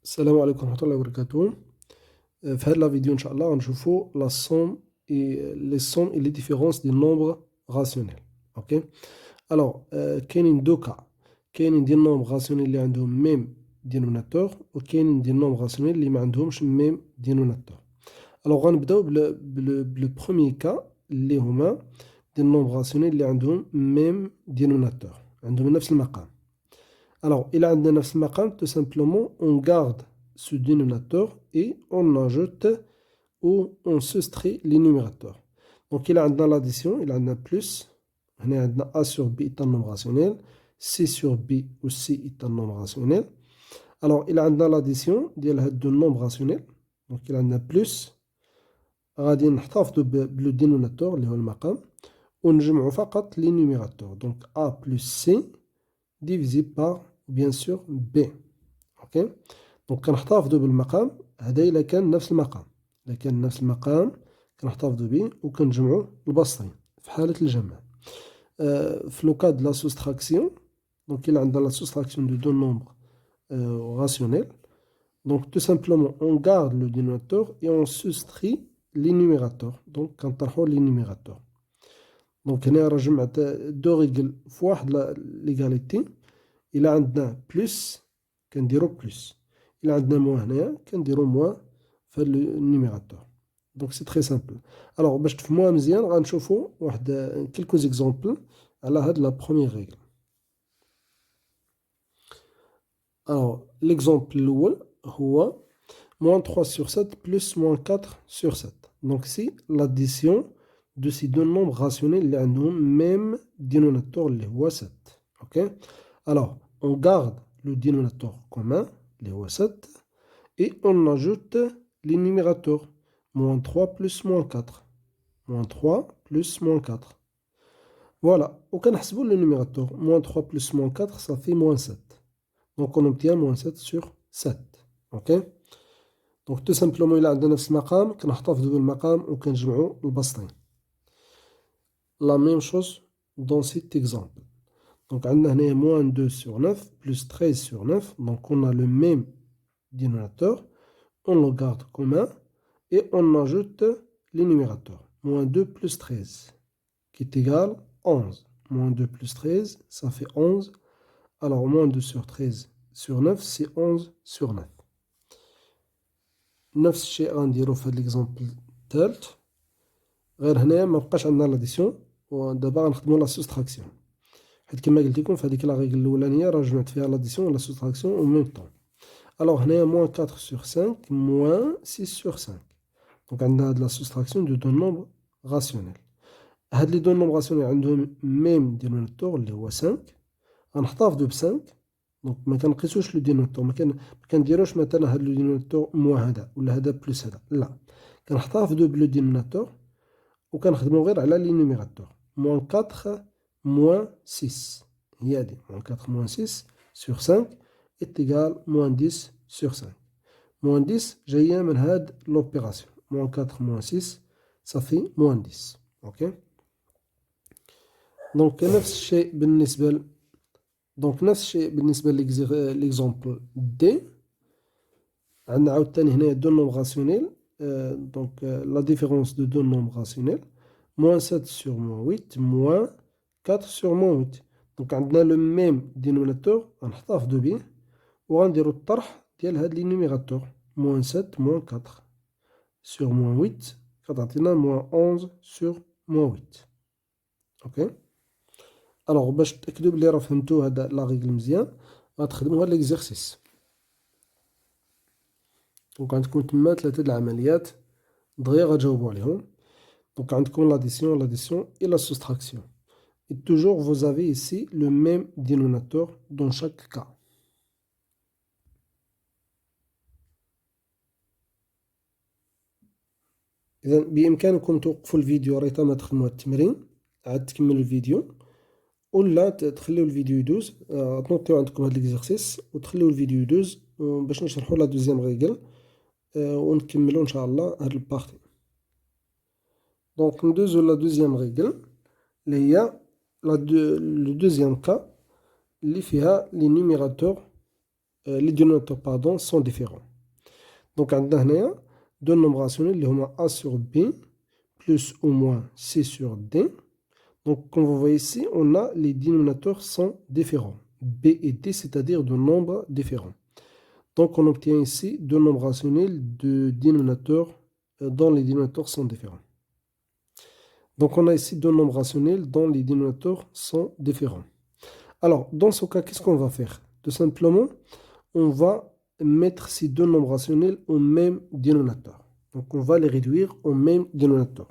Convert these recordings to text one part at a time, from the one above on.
السلام عليكم ورحمة الله وبركاته. في هذه الفيديو إن شاء الله غنشوفوا la somme et les sommes et les différences des nombres rationnels. OK. Alors كاينين دو كا، كاينين دي nombres rationnels اللي عندهم même dénominateur وكاينين دي nombres rationnels اللي ما عندهمش même dénominateur. Alors غنبداو بلو premier cas اللي هما دي nombres rationnels اللي عندهم même dénominateur، عندهم نفس المقام. Alors, il a نفس المقام, tout simplement, on garde ce dénominateur et on ajoute ou on soustrait les numérateurs. Donc, il a l'addition, il a plus, on a A sur B est un nombre rationnel, C sur B aussi est un nombre rationnel. Alors, il a l'addition, il a deux nombres rationnels, donc il a plus, غادي نحتفظ بالدينوناتور اللي هو المقام ونجمعوا فقط les numérateurs. Donc, A plus C divisé par bien sûr B. اوكي دونك كنحتفظوا بالمقام هذا الا كان نفس المقام، الا كان نفس المقام كنحتفظوا به وكنجمعوا البسطين في حاله الجمع. في لو كا دو لا سوستراكسيون، دونك الا عندنا لا سوستراكسيون دو دو نومبر rationnels, donc tout simplement on garde le dénominateur et on soustrait les numérateurs. Donc كنطرحوا les numérateurs. دونك هنا راه جمعت دو ريغل في واحد ليغاليتي. إلا عندنا بلس كنديرو بلس، إلا عندنا موان هنايا كنديرو موان في النيميراتور. دونك سي تري سامبل. ألوغ باش تفهموها مزيان غنشوفو واحد كيلكو زيكزومبل على هاد لا بروميير ريغل. ألوغ ليكزومبل الأول هو موان 3 sur 7 plus moins 4 sur 7. Donc c'est l'addition de ces deux nombres rationnels اللي عندهم même dénominateur اللي هو 7. Ok. Alors, on garde le dénominateur commun, les 7, et on ajoute les numérateurs. Moins 3 plus moins 4. Moins 3 plus moins 4. Voilà. Aucun hasbou le numérateur. Moins 3 plus moins 4, ça fait moins 7. Donc, on obtient moins 7 sur 7. OK. Donc, tout simplement, il a un نفس المقام كنحتفظ بالمقام وكنجمعوا البسطين. La même chose dans cet exemple. Donc, on a moins 2 sur 9 plus 13 sur 9. Donc, on a le même dénominateur. On le garde commun et on ajoute les numérateurs. Moins 2 plus 13 qui est égal à 11. Moins 2 plus 13, ça fait 11. Alors, moins 2 sur 13 sur 9, c'est 11 sur 9. نفس الشيء غنديرو في هذا l'exemple الثالث. غير هنا ما بقاش عندنا لاديسيون ودابا غنخدمو لا سوستراكسيون. حيت كما قلت لكم في هذيك لا ريغل الاولانيه راه جمعت فيها لاديسيون ولا سوستراكسيون او ميم طون. الوغ هنايا موان 4 sur 5 موان 6 sur 5. دونك عندنا هاد لا سوستراكسيون دو دو نومبر راسيونيل. هاد لي دو نومبر راسيونيل عندهم ميم دينوميناتور اللي هو 5. غنحتفظوا ب 5. دونك ما كنقيسوش لو دينوميناتور، ما كنديروش مثلا هاد لو دينوميناتور موان هذا ولا هذا بلس هذا، لا كنحتفظوا بلو دينوميناتور وكنخدموا غير على لي نيميراتور. موان 4 موان 6 هي هادي، موان 4 موان 6 sur 5 est égal moins 10 sur 5. Moins 10 جاية من هاد l'opération. Moins 4 moins 6 ça fait moins 10. Ok. Donc نفس الشيء بالنسبة l'exemple D. عندنا عاوتاني هنايا دو nombres rationnels. Donc la différence de deux nombres rationnels. Moins 7 sur moins 8 moins 4 sur moins 8. Donc عندنا le même dénominateur غنحتفظوا به وغنديروا الطرح ديال هاد لي نيميراتور. moins 7 moins 4 sur moins 8 كتعطينا moins 11 sur moins 8. اوكي. الوغ باش تاكدوا بلي راه فهمتوا هاد لا ريغل مزيان غتخدموا هاد ليكزارسيس. دونك عندكم تما 3 العمليات دغيا غتجاوبوا عليهم. Donc, عندكم l'addition et la soustraction. Et toujours, vous avez ici le même dénominateur dans chaque cas. إذا بإمكانكم توقفوا الفيديو ريتا ما تخدموا التمرين عاد تكملوا الفيديو، ولا تخليو الفيديو يدوز. تنوطيو عندكم هاد ليكزارسيس وتخليو الفيديو يدوز باش نشرحوا لا دوزيام ريغل ونكملوا إن شاء الله هاد البارتي. دونك ندوزو لا دوزيام ريغل اللي هي le deuxième cas اللي فيها les numérateurs les dénominateurs pardon, sont différents. Donc, on a deux nombres rationnels, les A sur B, plus ou moins C sur D. Donc, comme vous voyez ici, on a les dénominateurs sont différents. B et D, c'est-à-dire de nombres différents. Donc, on obtient ici deux nombres rationnels de dénominateurs dont les dénominateurs sont différents. Donc, on a ici deux nombres rationnels dont les dénominateurs sont différents. Alors, dans ce cas, qu'est-ce qu'on va faire? Tout simplement, on va mettre ces deux nombres rationnels au même dénominateur. Donc, on va les réduire au même dénominateur.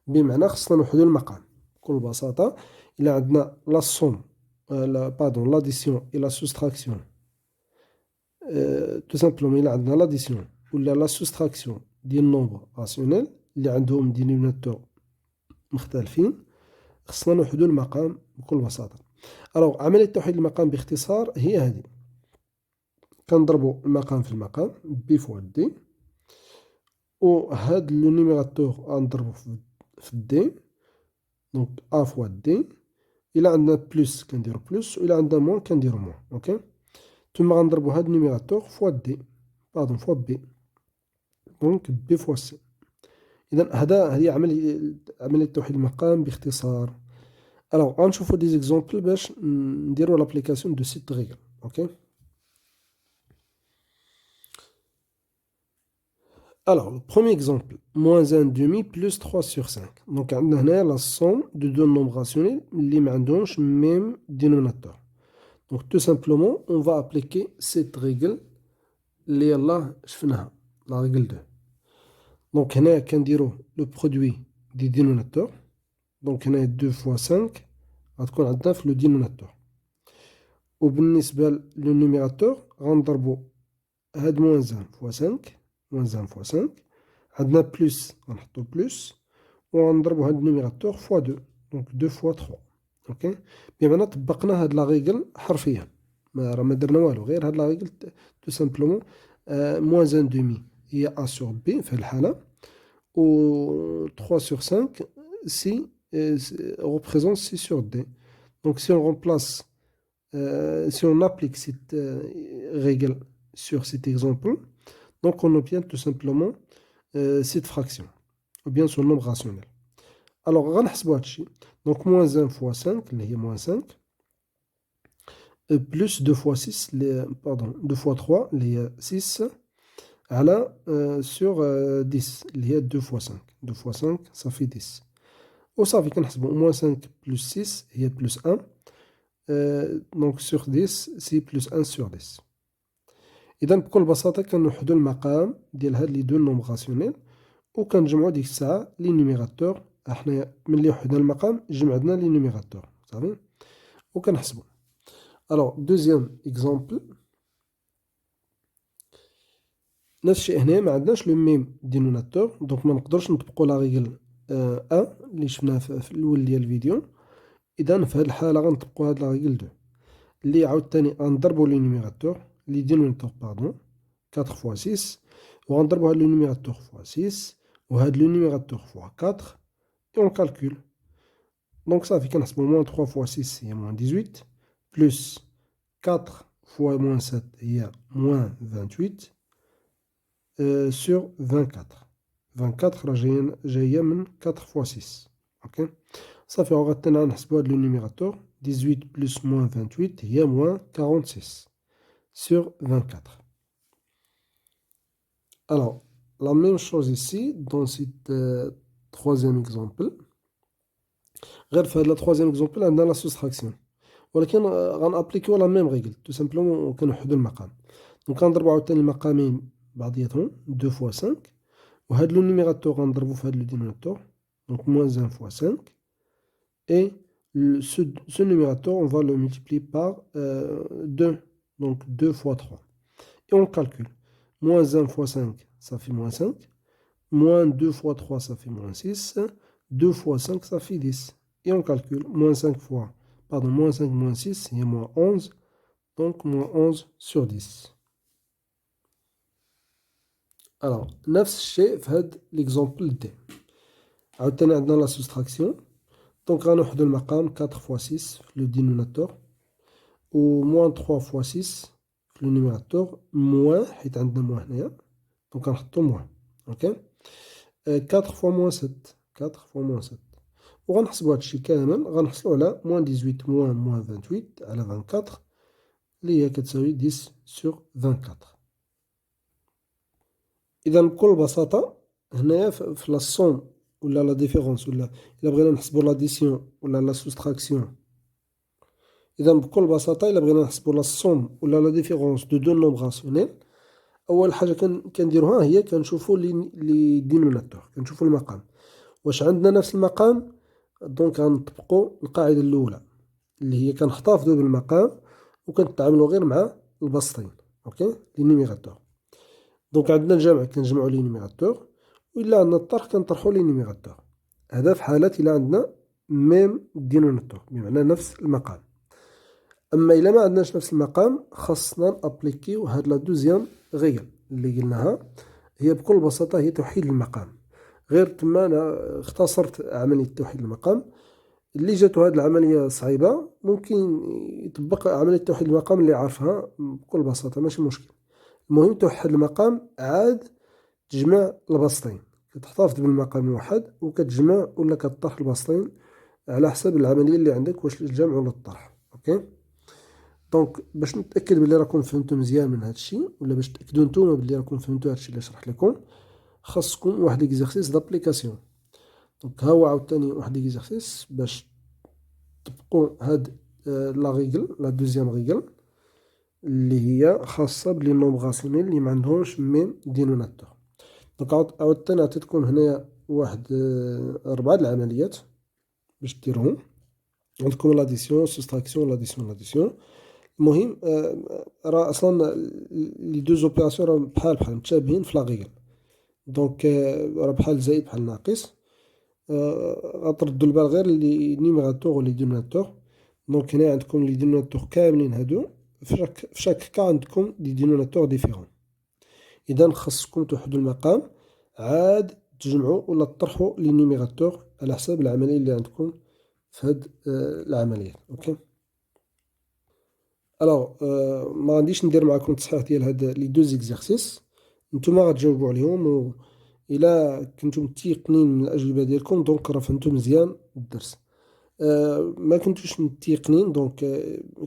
بمعنى خصنا نوحدوا المقام. بكل بساطة إلا عندنا la somme pardon l'addition et la soustraction tout simplement إلا عندنا l'addition ولا la soustraction ديال nombres rationnels اللي عندهم dénominateur مختلفين خصنا نوحدوا المقام بكل بساطة. alors عملية توحيد المقام باختصار هي هذه. كنضربوا المقام في المقام b فوا d وهاد لو نيميراتور غنضربو في d دونك a فوا d. إلا عندنا بلس كنديرو بلس وإلا عندنا موان كنديرو موان. اوكي ثم غنضربو هاد النيميراتور فوا دي باردون فوا بي دونك بي فوا سي. إذا هي عملية توحيد المقام باختصار. الوغ غنشوفو دي زيكزومبل باش نديرو لابليكاسيون دو سيت ريغل. اوكي Alors, le premier exemple, moins 1 demi plus 3 sur 5. Donc, on a la somme de deux nombres rationnels qui ont le même dénominateur. Donc, tout simplement, on va appliquer cette règle, la règle 2. Donc, on a le produit des dénominateurs. Donc, on a 2 fois 5, on a le dénominateur. Au le numérateur, on a moins 1 fois 5. moins 1 fois 5 عندنا plus غنحطو plus وغنضربو هاد النيميراتور fois 2 donc 2 fois 3 اوكي بمعنى طبقنا هاد لا ريغل حرفيا راه ما درنا والو غير هاد لا ريغل تو سامبلومون moins 1 demi هي a sur b في الحالة و 3 sur 5 si représente c sur d. donc si on remplace si on applique cette règle sur cet exemple. Donc, on obtient tout simplement cette fraction, ou bien son nombre rationnel. Alors, on va faire donc moins 1 fois 5, qui est moins 5, plus 2 fois 6, pardon, 2 fois 3, qui est 6, sur 10, qui est 2 fois 5. 2 fois 5, ça fait 10. Ou ça fait moins 5 plus 6, qui est plus 1. Donc, sur 10, c'est plus 1 sur 10. إذا بكل بساطة كنوحدو المقام ديال هاد لي دو نومبر راسيونيل وكنجمعو ديك الساعة لي نيميراتور. حنايا ملي وحدنا المقام جمعنا لي نيميراتور صافي وكنحسبو. الوغ دوزيام اكزومبل نفس الشيء هنايا ما عندناش لو ميم دينوناتور دونك ما نقدرش نطبقو لا ريغل اللي شفناها في الاول ديال الفيديو. اذا في هاد الحالة غنطبقو هاد لا ريغل 2 اللي عاوتاني غنضربو لي نيميراتور les dénominateurs, pardon, 4 fois 6, on va le numérateur fois 6, on va le numérateur fois 4, et on calcule. Donc ça fait qu'en ce moment, 3 fois 6, il y a moins 18, plus 4 fois moins 7, il y a moins 28, sur 24. 24, j'ai 4 fois 6. Ok. Ça fait, on va tenir le numérateur, 18 plus moins 28, il y a moins 46. Sur 24. Alors, la même chose ici, dans cet troisième exemple. غير في هذا troisième exemple, عندنا la soustraction. ولكن غنابليكيو la même règle. Tout simplement, كنوحدو المقام. Donc, غنضربو عاوتاني المقامين بعضياتهم 2 fois 5. وهاد لو نيميراتور غنضربو في هاد لو dénominateur. Donc, moins 1 fois 5. Et ce numérateur, on va le multiplier par 2. Donc, 2 fois 3. Et on calcule. Moins 1 fois 5, ça fait moins 5. Moins 2 fois 3, ça fait moins 6. 2 fois 5, ça fait 10. Et on calcule. Moins 5 fois, pardon, moins 5 moins 6, il y a moins 11. Donc, moins 11 sur 10. Alors, نفس الشيء في هذا l'exemple D. عاوتاني عندنا la soustraction. Donc, غنوحدو المقام 4 fois 6 في le dénominateur. Ou moins 3 fois 6 في لو نيميراتور موان حيت عندنا موان هنايا دونك غنحطو موان اوكي 4 فوا موان 7 4 فوا موان 7 وغنحسبو هادشي كامل غنحصلو على موان 18 موان 28 على 24 اللي هي كتساوي 10 سور 24. اذا بكل بساطه هنايا في لا سوم ولا لا ديفيرونس ولا الا بغينا نحسبو لاديسيون ولا لا سوستراكسيون اذا بكل بساطه الا بغينا نحسبو لا سوم ولا لا ديفيرونس دو دو نومبر راسيونيل اول حاجه كنديروها هي كنشوفو لي دينوميناتور كنشوفو المقام واش عندنا نفس المقام دونك غنطبقو القاعده الاولى اللي هي كنحتفظوا بالمقام وكنتعاملوا غير مع البسطين اوكي لي نيميراتور دونك عندنا الجمع كنجمعوا لي نيميراتور وإلا عندنا الطرح كنطرحوا لي نيميراتور هذا في حالة إلا عندنا ميم دينوميناتور بمعنى نفس المقام. أما إلا ما عندناش نفس المقام خاصنا نابليكيو هاد لا دوزيام غيل اللي قلناها هي بكل بساطة هي توحيد المقام. غير تما أنا اختصرت عملية توحيد المقام. اللي جاتو هاد العملية صعيبة ممكن يطبق عملية توحيد المقام اللي عارفها بكل بساطة ماشي مشكل. المهم توحد المقام عاد تجمع البسطين كتحتفظ بالمقام الواحد وكتجمع ولا كطرح البسطين على حسب العملية اللي عندك واش الجمع ولا الطرح اوكي. دونك باش نتأكد بلي راكم فهمتو مزيان من هادشي ولا باش تأكدو نتوما بلي راكم فهمتو هادشي اللي شرحت لكم خاصكم واحد ليكزارسيس دابليكاسيون. دونك ها هو عاوتاني واحد ليكزارسيس باش تطبقوا هاد لا ريغل لا دوزيام ريغل اللي هي خاصة بلي نومبر راسيونيل اللي معندهمش ميم دينوميناتور. دونك عاوتاني عطيتكم هنايا واحد 4 العمليات باش ديروهم عندكم لاديسيون سوستراكسيون لاديسيون. المهم راه اصلا لي دو زوبيراسيون راه بحال متشابهين في لا ريغل دونك راه بحال زائد بحال ناقص غتردوا البال غير لي نيميراتور ولي دينوميناتور. دونك هنا عندكم لي دينوميناتور كاملين هادو في شاك كا عندكم دي دينوميناتور ديفيرون. اذا خاصكم توحدوا المقام عاد تجمعوا ولا تطرحوا لي نيميراتور على حساب العمليه اللي عندكم في هاد العمليات اوكي. الوغ ما غاديش ندير معكم التصحيح ديال هاد لي دو زيكزارسيس نتوما غتجاوبوا عليهم و الا كنتم متيقنين من الاجوبه ديالكم دونك راه فهمتوا مزيان الدرس. ما كنتوش متيقنين دونك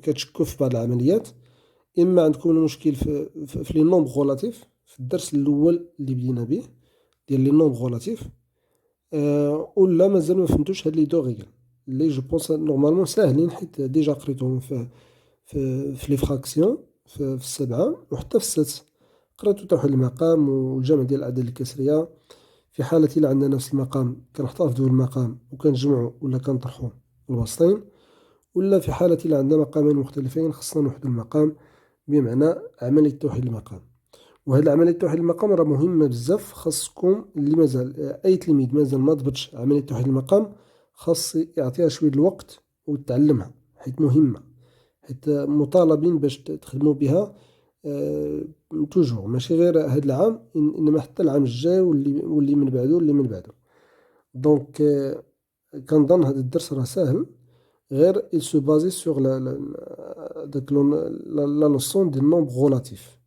كتشكوا في بعض العمليات اما عندكم المشكل في لي نومبر غولاتيف في الدرس الاول اللي بدينا به ديال لي نومبر غولاتيف ولا مازال ما فهمتوش هاد لي دو ريغل اللي جو بونس نورمالمون ساهلين حيت ديجا قريتهم في لي فراكسيون في السبعه وحتى في السادسه قريتو توحيد المقام والجمع ديال الاعداد الكسريه. في حالة إلا عندنا نفس المقام كنحتفظوا بالمقام وكنجمعوا ولا كنطرحوا الوسطين ولا في حالة إلا عندنا مقامين مختلفين خصنا نوحدوا المقام بمعنى عملية توحيد المقام. وهاد عملية توحيد المقام راه مهمة بزاف خاصكم اللي مازال أي تلميذ مازال ما ضبطش عملية توحيد المقام خاص يعطيها شوية الوقت وتعلمها حيت مهمة حيت مطالبين باش تخدموا بها توجور ماشي غير هاد العام انما حتى العام الجاي واللي من بعده واللي من بعده. دونك كنظن هذا الدرس راه ساهل غير il se basait sur داك لا لوسون ديال النومبر غولاتيف.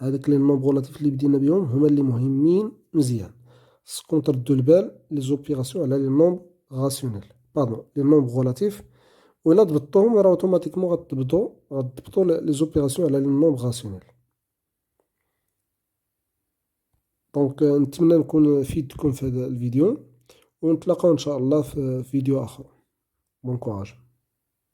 هذاك لي نومبر غولاتيف اللي بدينا بهم هما اللي مهمين مزيان خصكم تردوا البال لي زوبيراسيون على لي نومبر راسيونيل لي نومبر غولاتيف وإلا ضبطوهم راه اوتوماتيكمون غتضبطوا لي زوبيراسيون على لي نومبر راسيونيل. دونك نتمنى نكون فيدتكم في هذا الفيديو ونتلاقاو ان شاء الله في فيديو اخر. بون كوراج.